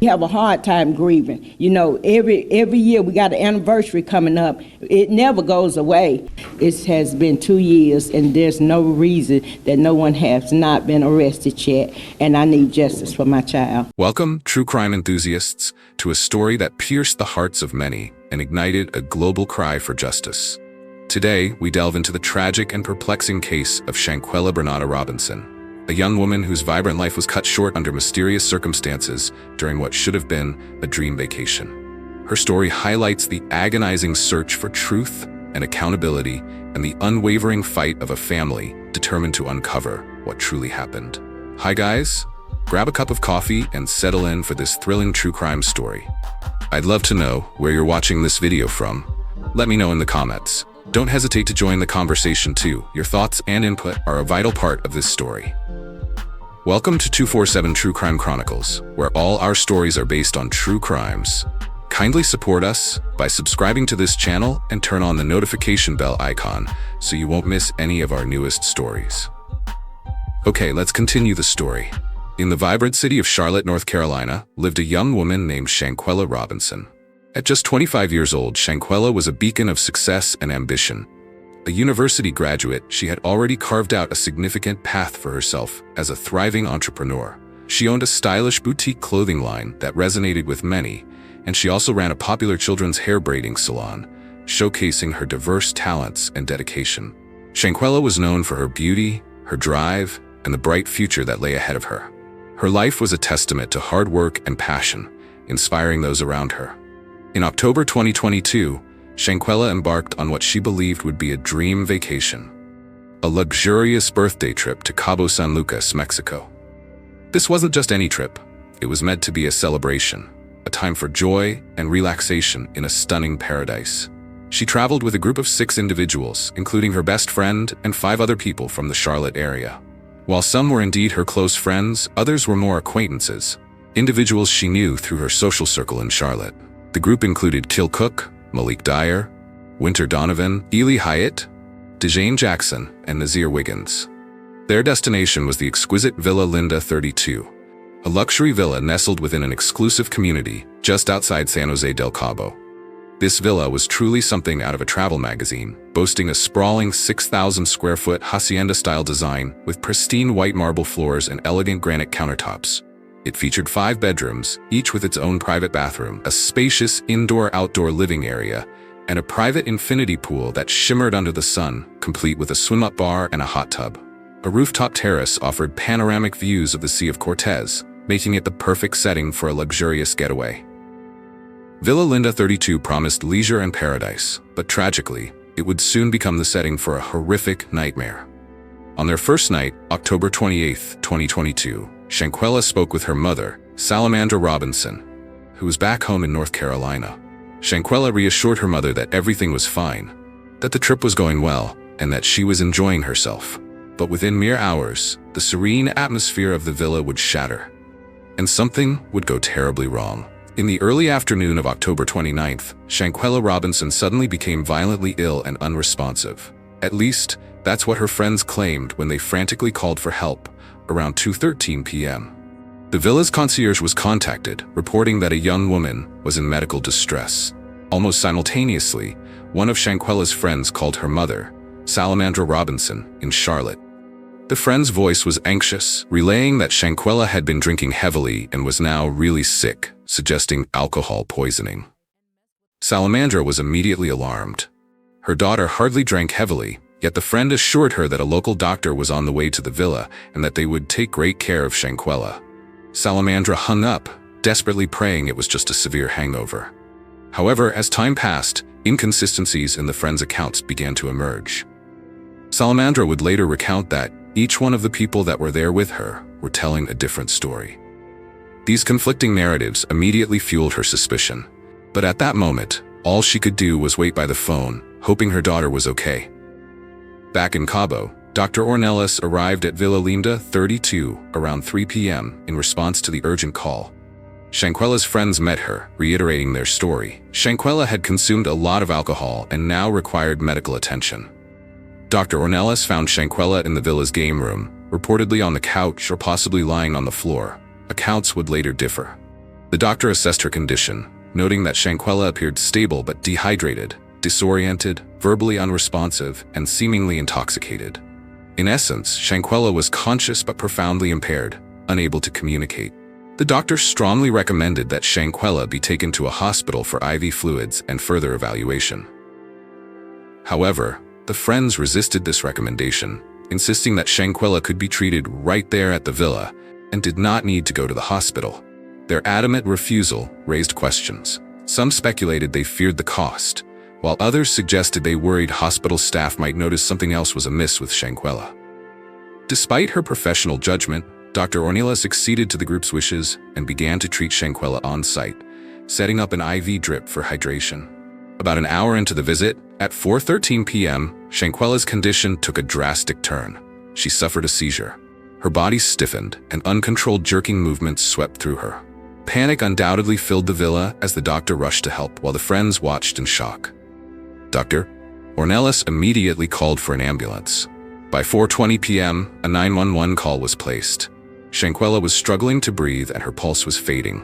We have a hard time grieving. You know, every year we got an anniversary coming up. It never goes away. It has been 2 years, and there's no reason that no one has not been arrested yet, and I need justice for my child. Welcome, true crime enthusiasts, to a story that pierced the hearts of many and ignited a global cry for justice. Today, we delve into the tragic and perplexing case of Shanquella Robinson, a young woman whose vibrant life was cut short under mysterious circumstances during what should have been a dream vacation. Her story highlights the agonizing search for truth and accountability and the unwavering fight of a family determined to uncover what truly happened. Hi guys, grab a cup of coffee and settle in for this thrilling true crime story. I'd love to know where you're watching this video from. Let me know in the comments. Don't hesitate to join the conversation too. Your thoughts and input are a vital part of this story. Welcome to 247 True Crime Chronicles, where all our stories are based on true crimes. Kindly support us by subscribing to this channel and turn on the notification bell icon so you won't miss any of our newest stories. Okay, let's continue the story. In the vibrant city of Charlotte, North Carolina, lived a young woman named Shanquella Robinson. At just 25 years old, Shanquella was a beacon of success and ambition. A university graduate, she had already carved out a significant path for herself as a thriving entrepreneur. She owned a stylish boutique clothing line that resonated with many, and she also ran a popular children's hair braiding salon, showcasing her diverse talents and dedication. Shanquella was known for her beauty, her drive, and the bright future that lay ahead of her. Her life was a testament to hard work and passion, inspiring those around her. In October 2022, Shanquella embarked on what she believed would be a dream vacation, a luxurious birthday trip to Cabo San Lucas, Mexico. This wasn't just any trip. It was meant to be a celebration, a time for joy and relaxation in a stunning paradise. She traveled with a group of 6 individuals, including her best friend and 5 other people from the Charlotte area. While some were indeed her close friends, others were more acquaintances, individuals she knew through her social circle in Charlotte. The group included Kill Cook, Malik Dyer, Winter Donovan, Ely Hyatt, DeJane Jackson, and Nazir Wiggins. Their destination was the exquisite Villa Linda 32, a luxury villa nestled within an exclusive community just outside San Jose del Cabo. This villa was truly something out of a travel magazine, boasting a sprawling 6,000 square foot hacienda-style design with pristine white marble floors and elegant granite countertops. It featured 5 bedrooms, each with its own private bathroom, a spacious indoor-outdoor living area, and a private infinity pool that shimmered under the sun, complete with a swim-up bar and a hot tub. A rooftop terrace offered panoramic views of the Sea of Cortez, making it the perfect setting for a luxurious getaway. Villa Linda 32 promised leisure and paradise, but tragically, it would soon become the setting for a horrific nightmare. On their first night, October 28, 2022, Shanquella spoke with her mother, Shanquella Robinson, who was back home in North Carolina. Shanquella reassured her mother that everything was fine, that the trip was going well, and that she was enjoying herself. But within mere hours, the serene atmosphere of the villa would shatter, and something would go terribly wrong. In the early afternoon of October 29th, Shanquella Robinson suddenly became violently ill and unresponsive. At least, that's what her friends claimed when they frantically called for help around 2:13 p.m. The villa's concierge was contacted, reporting that a young woman was in medical distress. Almost simultaneously, one of Shanquella's friends called her mother, Shanquella Robinson, in Charlotte. The friend's voice was anxious, relaying that Shanquella had been drinking heavily and was now really sick, suggesting alcohol poisoning. Shanquella was immediately alarmed. Her daughter hardly drank heavily, yet the friend assured her that a local doctor was on the way to the villa and that they would take great care of Shanquella. Shanquella hung up, desperately praying it was just a severe hangover. However, as time passed, inconsistencies in the friend's accounts began to emerge. Shanquella would later recount that each one of the people that were there with her were telling a different story. These conflicting narratives immediately fueled her suspicion, but at that moment, all she could do was wait by the phone, hoping her daughter was okay. Back in Cabo, Dr. Ornelas arrived at Villa Linda 32 around 3 p.m. in response to the urgent call. Shanquella's friends met her, reiterating their story. Shanquella had consumed a lot of alcohol and now required medical attention. Dr. Ornelas found Shanquella in the villa's game room, reportedly on the couch or possibly lying on the floor. Accounts would later differ. The doctor assessed her condition, noting that Shanquella appeared stable but dehydrated, disoriented, verbally unresponsive, and seemingly intoxicated. In essence, Shanquella was conscious but profoundly impaired, unable to communicate. The doctor strongly recommended that Shanquella be taken to a hospital for IV fluids and further evaluation. However, the friends resisted this recommendation, insisting that Shanquella could be treated right there at the villa and did not need to go to the hospital. Their adamant refusal raised questions. Some speculated they feared the cost, while others suggested they worried hospital staff might notice something else was amiss with Shanquella. Despite her professional judgment, Dr. Ornelas acceded to the group's wishes and began to treat Shanquella on-site, setting up an IV drip for hydration. About an hour into the visit, at 4:13 p.m., Shanquella's condition took a drastic turn. She suffered a seizure. Her body stiffened, and uncontrolled jerking movements swept through her. Panic undoubtedly filled the villa as the doctor rushed to help while the friends watched in shock. Dr. Ornelas immediately called for an ambulance. By 4:20 p.m., a 911 call was placed. Shanquella was struggling to breathe and her pulse was fading.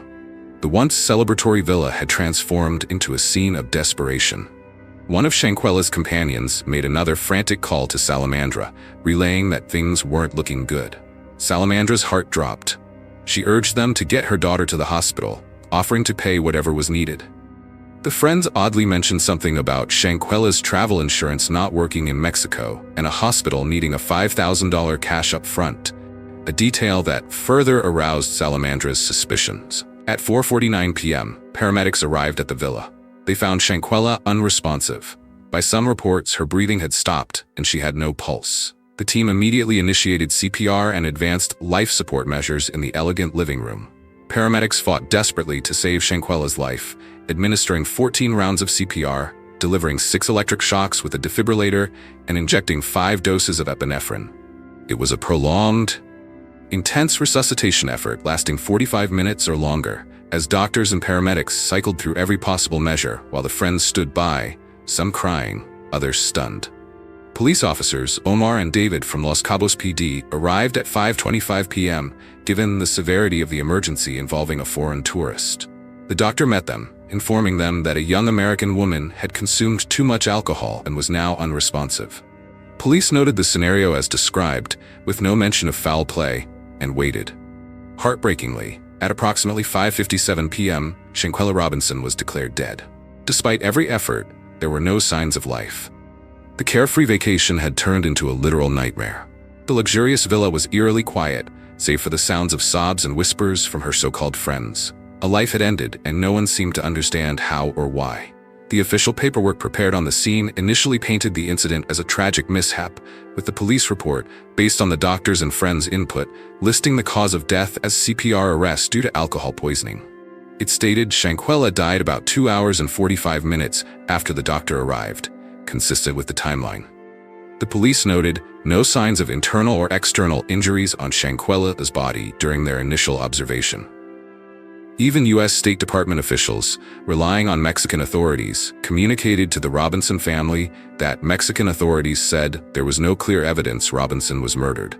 The once celebratory villa had transformed into a scene of desperation. One of Shanquella's companions made another frantic call to Salamandra, relaying that things weren't looking good. Salamandra's heart dropped. She urged them to get her daughter to the hospital, offering to pay whatever was needed. The friends oddly mentioned something about Shanquella's travel insurance not working in Mexico and a hospital needing a $5,000 cash up front, a detail that further aroused Salamandra's suspicions. At 4:49 p.m., paramedics arrived at the villa. They found Shanquella unresponsive. By some reports, her breathing had stopped and she had no pulse. The team immediately initiated CPR and advanced life support measures in the elegant living room. Paramedics fought desperately to save Shanquella's life, administering 14 rounds of CPR, delivering 6 electric shocks with a defibrillator, and injecting 5 doses of epinephrine. It was a prolonged, intense resuscitation effort lasting 45 minutes or longer, as doctors and paramedics cycled through every possible measure while the friends stood by, some crying, others stunned. Police officers Omar and David from Los Cabos PD arrived at 5:25 p.m., given the severity of the emergency involving a foreign tourist. The doctor met them, informing them that a young American woman had consumed too much alcohol and was now unresponsive. Police noted the scenario as described, with no mention of foul play, and waited. Heartbreakingly, at approximately 5:57 p.m., Shanquella Robinson was declared dead. Despite every effort, there were no signs of life. The carefree vacation had turned into a literal nightmare. The luxurious villa was eerily quiet, save for the sounds of sobs and whispers from her so-called friends. A life had ended, and no one seemed to understand how or why. The official paperwork prepared on the scene initially painted the incident as a tragic mishap, with the police report, based on the doctor's and friends' input, listing the cause of death as CPR arrest due to alcohol poisoning. It stated Shanquella died about 2 hours and 45 minutes after the doctor arrived, consistent with the timeline. The police noted no signs of internal or external injuries on Shanquella's body during their initial observation. Even U.S. State Department officials, relying on Mexican authorities, communicated to the Robinson family that Mexican authorities said there was no clear evidence Robinson was murdered.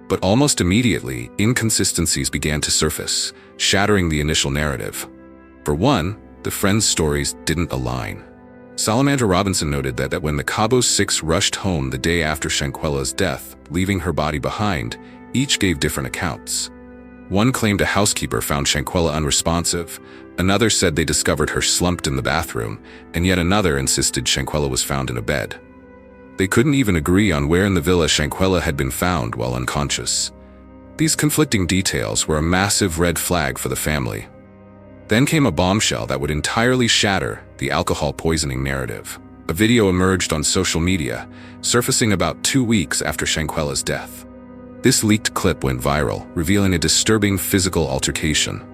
But almost immediately, inconsistencies began to surface, shattering the initial narrative. For one, the friends' stories didn't align. Salamandra Robinson noted that when the Cabos Six rushed home the day after Shanquella's death, leaving her body behind, each gave different accounts. One claimed a housekeeper found Shanquella unresponsive, another said they discovered her slumped in the bathroom, and yet another insisted Shanquella was found in a bed. They couldn't even agree on where in the villa Shanquella had been found while unconscious. These conflicting details were a massive red flag for the family. Then came a bombshell that would entirely shatter the alcohol poisoning narrative. A video emerged on social media, surfacing about 2 weeks after Shanquella's death. This leaked clip went viral, revealing a disturbing physical altercation.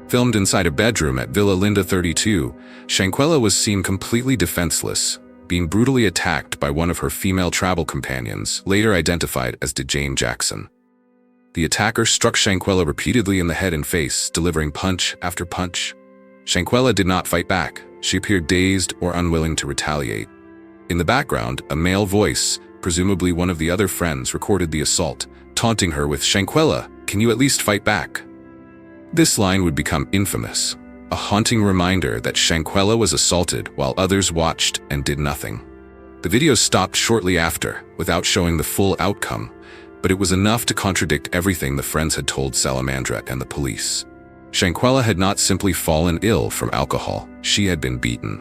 Filmed inside a bedroom at Villa Linda 32, Shanquella was seen completely defenseless, being brutally attacked by one of her female travel companions, later identified as DeJane Jackson. The attacker struck Shanquella repeatedly in the head and face, delivering punch after punch. Shanquella did not fight back. She appeared dazed or unwilling to retaliate. In the background, a male voice, presumably one of the other friends, recorded the assault, taunting her with, "Shanquella, can you at least fight back?" This line would become infamous, a haunting reminder that Shanquella was assaulted while others watched and did nothing. The video stopped shortly after, without showing the full outcome, but it was enough to contradict everything the friends had told Salamandra and the police. Shanquella had not simply fallen ill from alcohol, she had been beaten.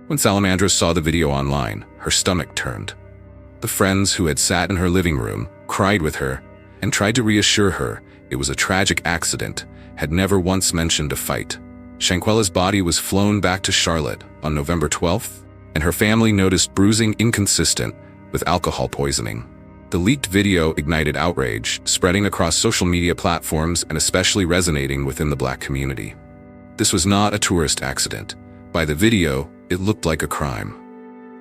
When Salamandra saw the video online, her stomach turned. The friends who had sat in her living room cried with her and tried to reassure her it was a tragic accident, had never once mentioned a fight. Shanquella's body was flown back to Charlotte on November 12th, and her family noticed bruising inconsistent with alcohol poisoning. The leaked video ignited outrage, spreading across social media platforms and especially resonating within the Black community. This was not a tourist accident. By the video, it looked like a crime.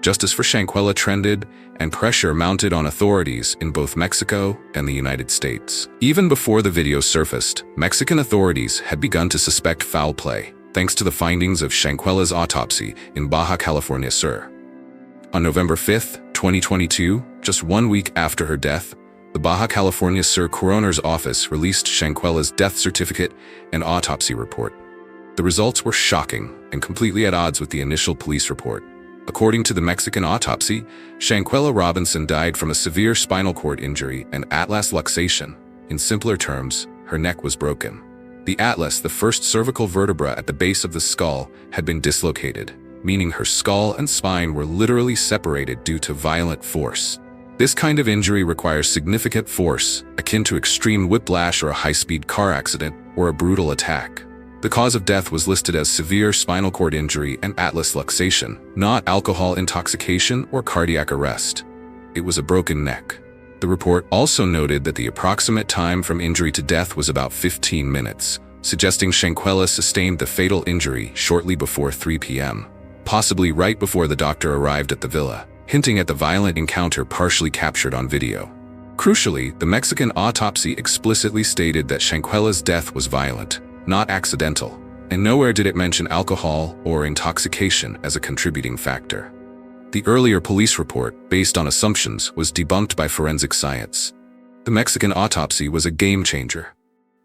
Justice for Shanquella trended, and pressure mounted on authorities in both Mexico and the United States. Even before the video surfaced, Mexican authorities had begun to suspect foul play, thanks to the findings of Shanquella's autopsy in Baja California Sur. On November 5, 2022, just 1 week after her death, the Baja California Sur coroner's office released Shanquella's death certificate and autopsy report. The results were shocking and completely at odds with the initial police report. According to the Mexican autopsy, Shanquella Robinson died from a severe spinal cord injury and atlas luxation. In simpler terms, her neck was broken. The atlas, the first cervical vertebra at the base of the skull, had been dislocated, meaning her skull and spine were literally separated due to violent force. This kind of injury requires significant force, akin to extreme whiplash or a high-speed car accident or a brutal attack. The cause of death was listed as severe spinal cord injury and atlas luxation, not alcohol intoxication or cardiac arrest. It was a broken neck. The report also noted that the approximate time from injury to death was about 15 minutes, suggesting Shanquella sustained the fatal injury shortly before 3 p.m., possibly right before the doctor arrived at the villa, hinting at the violent encounter partially captured on video. Crucially, the Mexican autopsy explicitly stated that Shanquella's death was violent, not accidental, and nowhere did it mention alcohol or intoxication as a contributing factor. The earlier police report, based on assumptions, was debunked by forensic science. The Mexican autopsy was a game changer.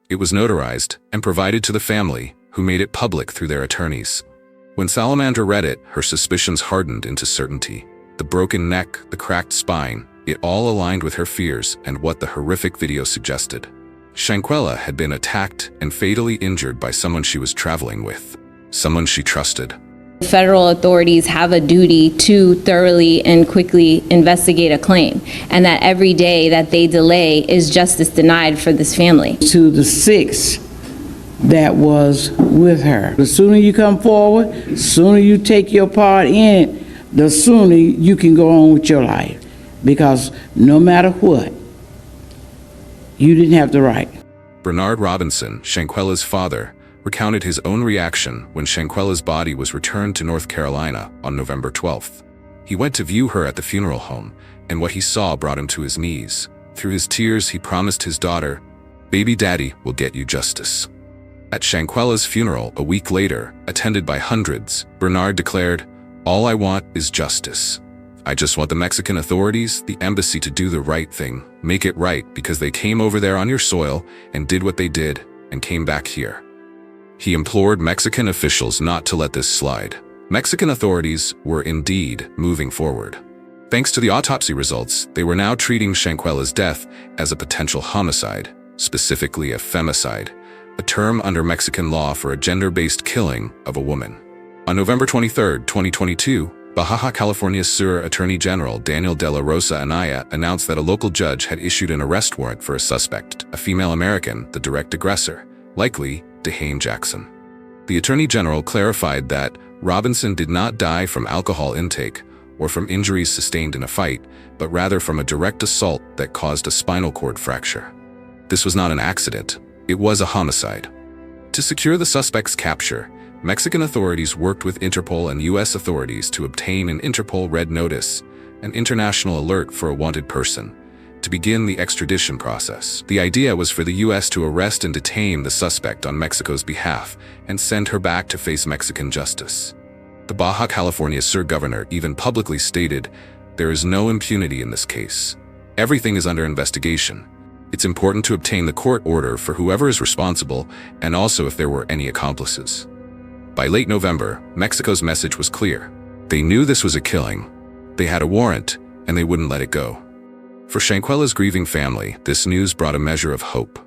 It was notarized and provided to the family, who made it public through their attorneys. When Salamandra read it, her suspicions hardened into certainty. The broken neck, the cracked spine, it all aligned with her fears and what the horrific video suggested. Shanquella had been attacked and fatally injured by someone she was traveling with, someone she trusted. Federal authorities have a duty to thoroughly and quickly investigate a claim, and that every day that they delay is justice denied for this family. To the 6 that was with her. The sooner you come forward, the sooner you take your part in it, the sooner you can go on with your life. Because no matter what, you didn't have the right. Bernard Robinson, Shanquella's father, recounted his own reaction when Shanquella's body was returned to North Carolina on November 12th. He went to view her at the funeral home, and what he saw brought him to his knees. Through his tears, he promised his daughter, "Baby daddy will get you justice." At Shanquella's funeral a week later, attended by hundreds, Bernard declared, "All I want is justice. I just want the Mexican authorities, the embassy, to do the right thing, make it right, because they came over there on your soil and did what they did and came back here." He implored Mexican officials not to let this slide. Mexican authorities were indeed moving forward. Thanks to the autopsy results, they were now treating Shanquella's death as a potential homicide, specifically a femicide, a term under Mexican law for a gender-based killing of a woman. On November 23, 2022, Baja California Sur Attorney General Daniel de la Rosa Anaya announced that a local judge had issued an arrest warrant for a suspect, a female American, the direct aggressor, likely Dehane Jackson. The Attorney General clarified that Robinson did not die from alcohol intake or from injuries sustained in a fight, but rather from a direct assault that caused a spinal cord fracture. This was not an accident, it was a homicide. To secure the suspect's capture, Mexican authorities worked with Interpol and U.S. authorities to obtain an Interpol Red Notice, an international alert for a wanted person, to begin the extradition process. The idea was for the U.S. to arrest and detain the suspect on Mexico's behalf and send her back to face Mexican justice. The Baja California Sur governor even publicly stated, "There is no impunity in this case. Everything is under investigation. It's important to obtain the court order for whoever is responsible and also if there were any accomplices. By late November, Mexico's message was clear. They knew this was a killing. They had a warrant, and they wouldn't let it go. For Shanquella's grieving family, this news brought a measure of hope.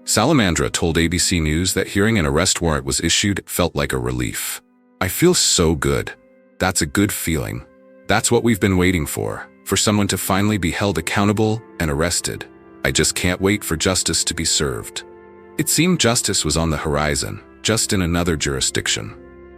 Salamandra told ABC News that hearing an arrest warrant was issued felt like a relief. "I feel so good. That's a good feeling. That's what we've been waiting for someone to finally be held accountable and arrested. I just can't wait for justice to be served." It seemed justice was on the horizon, just in another jurisdiction.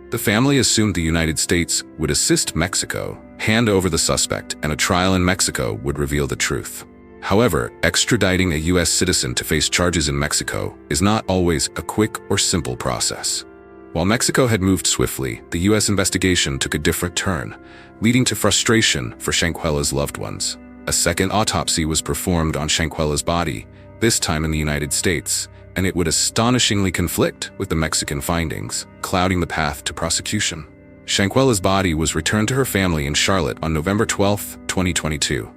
The family assumed the United States would assist Mexico, hand over the suspect, and a trial in Mexico would reveal the truth. However, extraditing a U.S. citizen to face charges in Mexico is not always a quick or simple process. While Mexico had moved swiftly, the U.S. investigation took a different turn, leading to frustration for Shanquella's loved ones. A second autopsy was performed on Shanquella's body, this time in the United States, and it would astonishingly conflict with the Mexican findings, clouding the path to prosecution. Shanquella's body was returned to her family in Charlotte on November 12, 2022.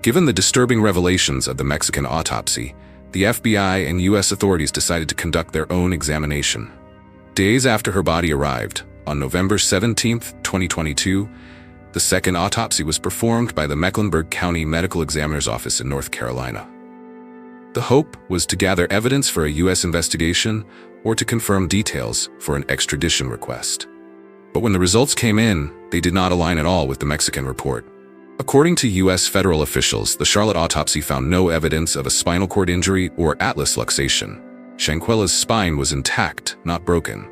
Given the disturbing revelations of the Mexican autopsy, the FBI and U.S. authorities decided to conduct their own examination. Days after her body arrived, on November 17, 2022, the second autopsy was performed by the Mecklenburg County Medical Examiner's Office in North Carolina. The hope was to gather evidence for a U.S. investigation or to confirm details for an extradition request. But when the results came in, they did not align at all with the Mexican report. According to U.S. federal officials, the Charlotte autopsy found no evidence of a spinal cord injury or atlas luxation. Shanquella's spine was intact, not broken.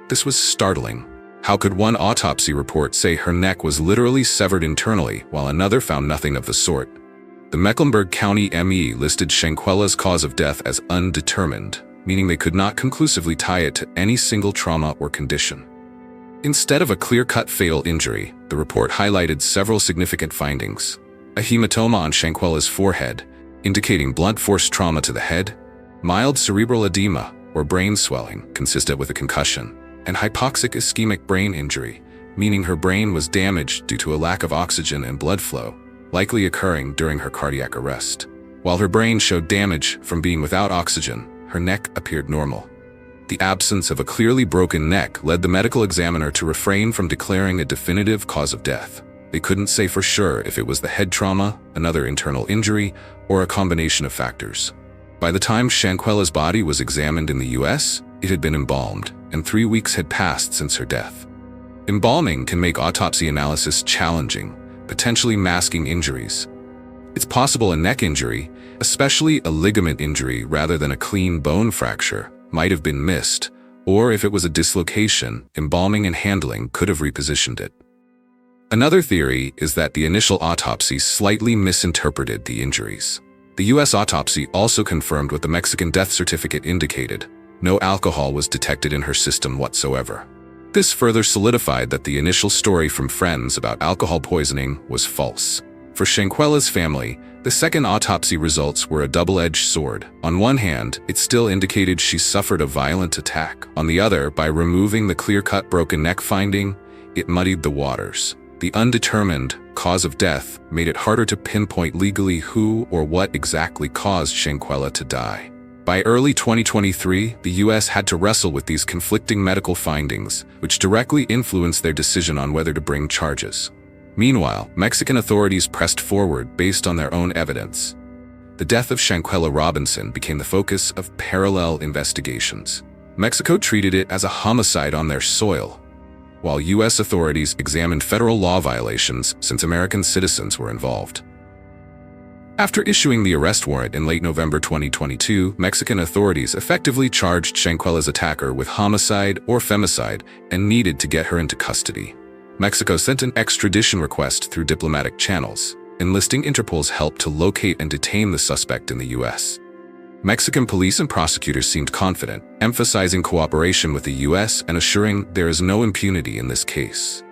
This was startling. How could one autopsy report say her neck was literally severed internally while another found nothing of the sort? The Mecklenburg County ME listed Shanquella's cause of death as undetermined, meaning they could not conclusively tie it to any single trauma or condition. Instead of a clear-cut fatal injury, the report highlighted several significant findings. A hematoma on Shanquella's forehead, indicating blunt force trauma to the head, mild cerebral edema, or brain swelling, consistent with a concussion, and hypoxic ischemic brain injury, meaning her brain was damaged due to a lack of oxygen and blood flow, likely occurring during her cardiac arrest. While her brain showed damage from being without oxygen, her neck appeared normal. The absence of a clearly broken neck led the medical examiner to refrain from declaring a definitive cause of death. They couldn't say for sure if it was the head trauma, another internal injury, or a combination of factors. By the time Shanquella's body was examined in the U.S., it had been embalmed, and 3 weeks had passed since her death. Embalming can make autopsy analysis challenging, potentially masking injuries. It's possible a neck injury, especially a ligament injury rather than a clean bone fracture, might have been missed, or if it was a dislocation, embalming and handling could have repositioned it. Another theory is that the initial autopsy slightly misinterpreted the injuries. The U.S. autopsy also confirmed what the Mexican death certificate indicated: no alcohol was detected in her system whatsoever. This further solidified that the initial story from friends about alcohol poisoning was false. For Shanquella's family, the second autopsy results were a double-edged sword. On one hand, it still indicated she suffered a violent attack. On the other, by removing the clear-cut broken neck finding, it muddied the waters. The undetermined cause of death made it harder to pinpoint legally who or what exactly caused Shanquella to die. By early 2023, the U.S. had to wrestle with these conflicting medical findings, which directly influenced their decision on whether to bring charges. Meanwhile, Mexican authorities pressed forward based on their own evidence. The death of Shanquella Robinson became the focus of parallel investigations. Mexico treated it as a homicide on their soil, while U.S. authorities examined federal law violations since American citizens were involved. After issuing the arrest warrant in late November 2022, Mexican authorities effectively charged Shanquella's attacker with homicide or femicide and needed to get her into custody. Mexico sent an extradition request through diplomatic channels, enlisting Interpol's help to locate and detain the suspect in the U.S. Mexican police and prosecutors seemed confident, emphasizing cooperation with the U.S. and assuring there is no impunity in this case.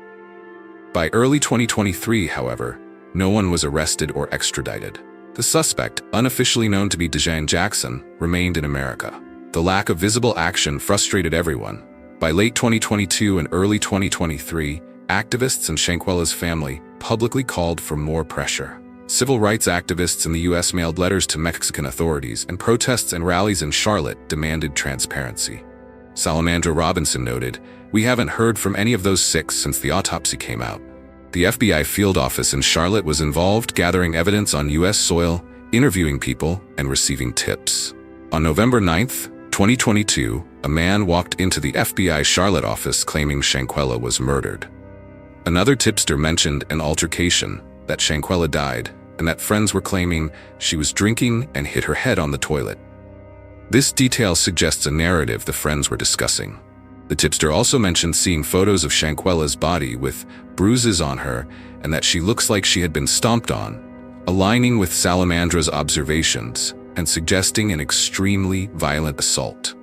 By early 2023, however, no one was arrested or extradited. The suspect, unofficially known to be Dejan Jackson, remained in America. The lack of visible action frustrated everyone. By late 2022 and early 2023, activists and Shanquella's family publicly called for more pressure. civil rights activists in the U.S. mailed letters to Mexican authorities, and protests and rallies in Charlotte demanded transparency. Shanquella Robinson noted, "We haven't heard from any of those 6 since the autopsy came out." The FBI field office in Charlotte was involved, gathering evidence on U.S. soil, interviewing people, and receiving tips. On November 9, 2022, a man walked into the FBI Charlotte office claiming Shanquella was murdered. Another tipster mentioned an altercation, that Shanquella died, and that friends were claiming she was drinking and hit her head on the toilet. This detail suggests a narrative the friends were discussing. The tipster also mentioned seeing photos of Shanquella's body with bruises on her and that she looks like she had been stomped on, aligning with Salamandra's observations and suggesting an extremely violent assault.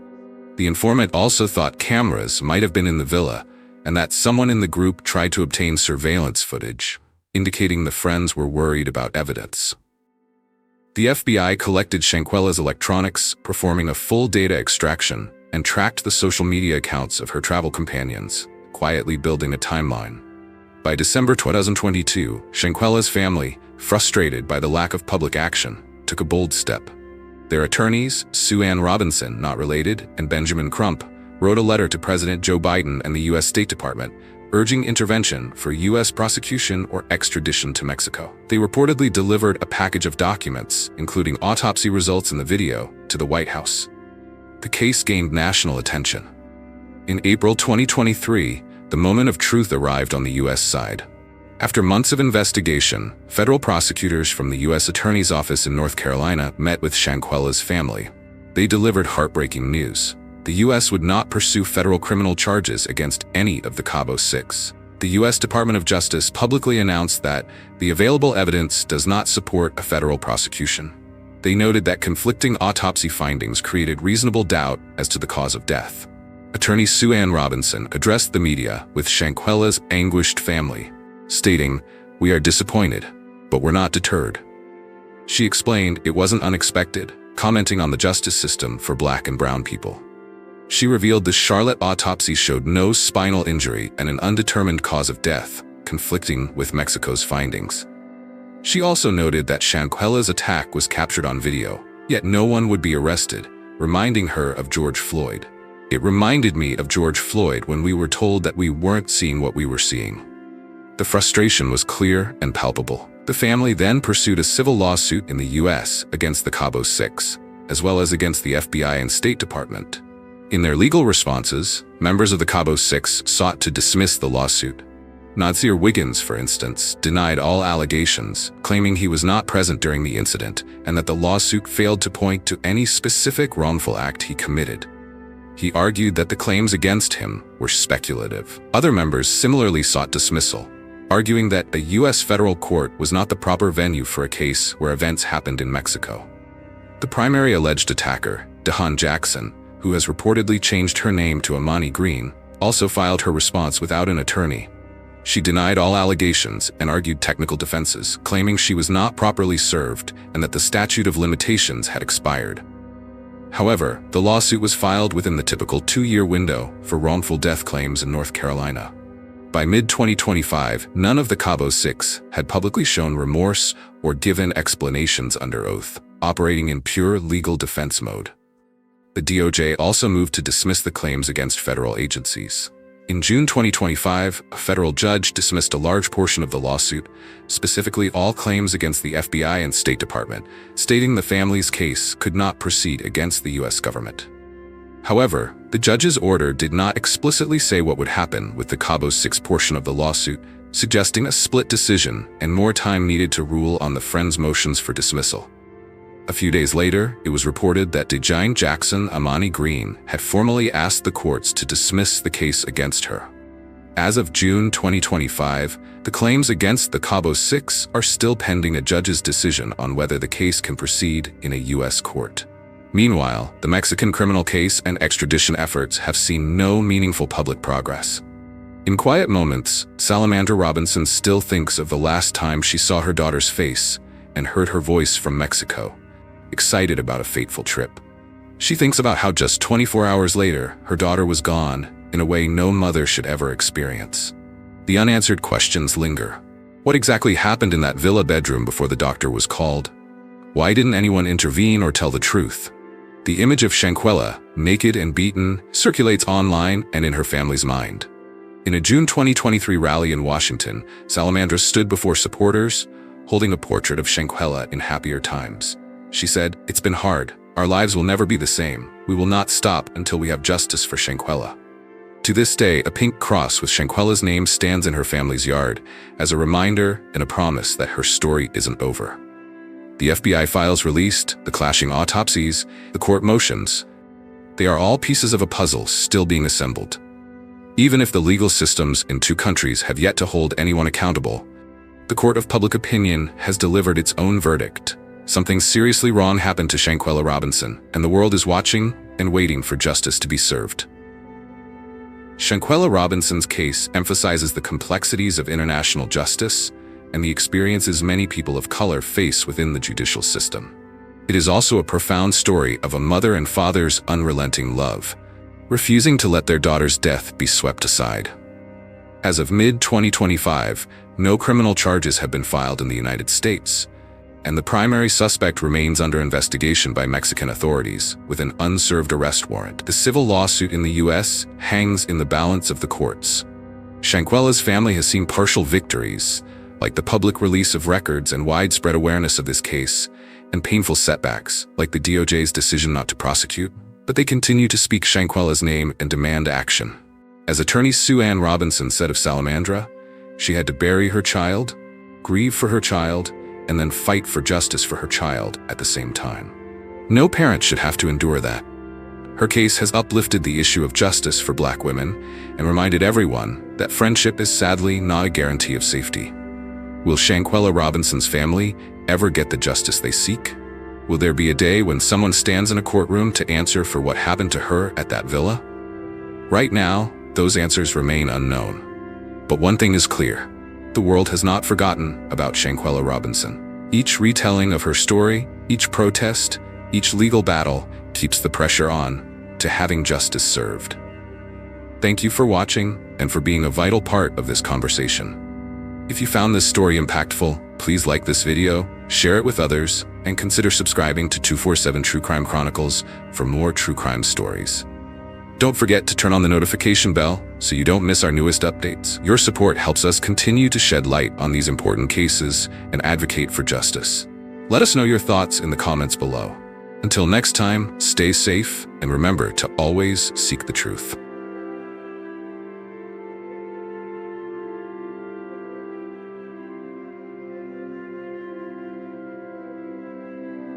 The informant also thought cameras might have been in the villa and that someone in the group tried to obtain surveillance footage, indicating the friends were worried about evidence. The FBI collected Shanquella's electronics, performing a full data extraction, and tracked the social media accounts of her travel companions, quietly building a timeline. By December 2022, Shanquella's family, frustrated by the lack of public action, took a bold step. Their attorneys, Shanquella Robinson, not related, and Benjamin Crump, wrote a letter to President Joe Biden and the U.S. State Department, urging intervention for U.S. prosecution or extradition to Mexico. They reportedly delivered a package of documents, including autopsy results and the video, to the White House. The case gained national attention. In April 2023, the moment of truth arrived on the U.S. side. After months of investigation, federal prosecutors from the U.S. Attorney's Office in North Carolina met with Shanquella's family. They delivered heartbreaking news. The U.S. would not pursue federal criminal charges against any of the Cabo Six. The U.S. Department of Justice publicly announced that the available evidence does not support a federal prosecution. They noted that conflicting autopsy findings created reasonable doubt as to the cause of death. Attorney Shanquella Robinson addressed the media with Shanquella's anguished family, stating, "We are disappointed, but we're not deterred." She explained it wasn't unexpected, commenting on the justice system for Black and brown people. She revealed the Charlotte autopsy showed no spinal injury and an undetermined cause of death, conflicting with Mexico's findings. She also noted that Shanquella's attack was captured on video, yet no one would be arrested, reminding her of George Floyd. "It reminded me of George Floyd when we were told that we weren't seeing what we were seeing." The frustration was clear and palpable. The family then pursued a civil lawsuit in the U.S. against the Cabo Six, as well as against the FBI and State Department. In their legal responses, members of the Cabo Six sought to dismiss the lawsuit. Nasir Wiggins, for instance, denied all allegations, claiming he was not present during the incident and that the lawsuit failed to point to any specific wrongful act he committed. He argued that the claims against him were speculative. Other members similarly sought dismissal, arguing that a U.S. federal court was not the proper venue for a case where events happened in Mexico. The primary alleged attacker, DeHaan Jackson, who has reportedly changed her name to Amani Green, also filed her response without an attorney. She denied all allegations and argued technical defenses, claiming she was not properly served and that the statute of limitations had expired. However, the lawsuit was filed within the typical 2-year window for wrongful death claims in North Carolina. By mid-2025, none of the Cabo Six had publicly shown remorse or given explanations under oath, operating in pure legal defense mode. The DOJ also moved to dismiss the claims against federal agencies. In June 2025, a federal judge dismissed a large portion of the lawsuit, specifically all claims against the FBI and State Department, stating the family's case could not proceed against the U.S. government. However, the judge's order did not explicitly say what would happen with the Cabo Six portion of the lawsuit, suggesting a split decision and more time needed to rule on the friends' motions for dismissal. A few days later, it was reported that DeHaan Jackson Amani Green had formally asked the courts to dismiss the case against her. As of June 2025, the claims against the Cabo Six are still pending a judge's decision on whether the case can proceed in a U.S. court. Meanwhile, the Mexican criminal case and extradition efforts have seen no meaningful public progress. In quiet moments, Shanquella Robinson still thinks of the last time she saw her daughter's face and heard her voice from Mexico, excited about a fateful trip. She thinks about how just 24 hours later, her daughter was gone in a way no mother should ever experience. The unanswered questions linger. What exactly happened in that villa bedroom before the doctor was called? Why didn't anyone intervene or tell the truth? The image of Shanquella, naked and beaten, circulates online and in her family's mind. In a June 2023 rally in Washington, Salamandra stood before supporters, holding a portrait of Shanquella in happier times. She said, "It's been hard. Our lives will never be the same. We will not stop until we have justice for Shanquella." To this day, a pink cross with Shanquella's name stands in her family's yard as a reminder and a promise that her story isn't over. The FBI files released, the clashing autopsies, the court motions, they are all pieces of a puzzle still being assembled. Even if the legal systems in two countries have yet to hold anyone accountable, the court of public opinion has delivered its own verdict. Something seriously wrong happened to Shanquella Robinson, and the world is watching and waiting for justice to be served. Shanquella Robinson's case emphasizes the complexities of international justice and the experiences many people of color face within the judicial system. It is also a profound story of a mother and father's unrelenting love, refusing to let their daughter's death be swept aside. As of mid-2025, no criminal charges have been filed in the United States, and the primary suspect remains under investigation by Mexican authorities with an unserved arrest warrant. The civil lawsuit in the U.S. hangs in the balance of the courts. Shanquella's family has seen partial victories, like the public release of records and widespread awareness of this case, and painful setbacks, like the DOJ's decision not to prosecute, but they continue to speak Shanquella's name and demand action. As attorney Sue Ann Robinson said of Salamandra, she had to bury her child, grieve for her child, and then fight for justice for her child at the same time. No parent should have to endure that. Her case has uplifted the issue of justice for Black women and reminded everyone that friendship is sadly not a guarantee of safety. Will Shanquella Robinson's family ever get the justice they seek? Will there be a day when someone stands in a courtroom to answer for what happened to her at that villa? Right now, those answers remain unknown. But one thing is clear. The world has not forgotten about Shanquella Robinson. Each retelling of her story, each protest, each legal battle keeps the pressure on to having justice served. Thank you for watching and for being a vital part of this conversation. If you found this story impactful, please like this video, share it with others, and consider subscribing to 247 True Crime Chronicles for more true crime stories. Don't forget to turn on the notification bell so you don't miss our newest updates. Your support helps us continue to shed light on these important cases and advocate for justice. Let us know your thoughts in the comments below. Until next time, stay safe and remember to always seek the truth.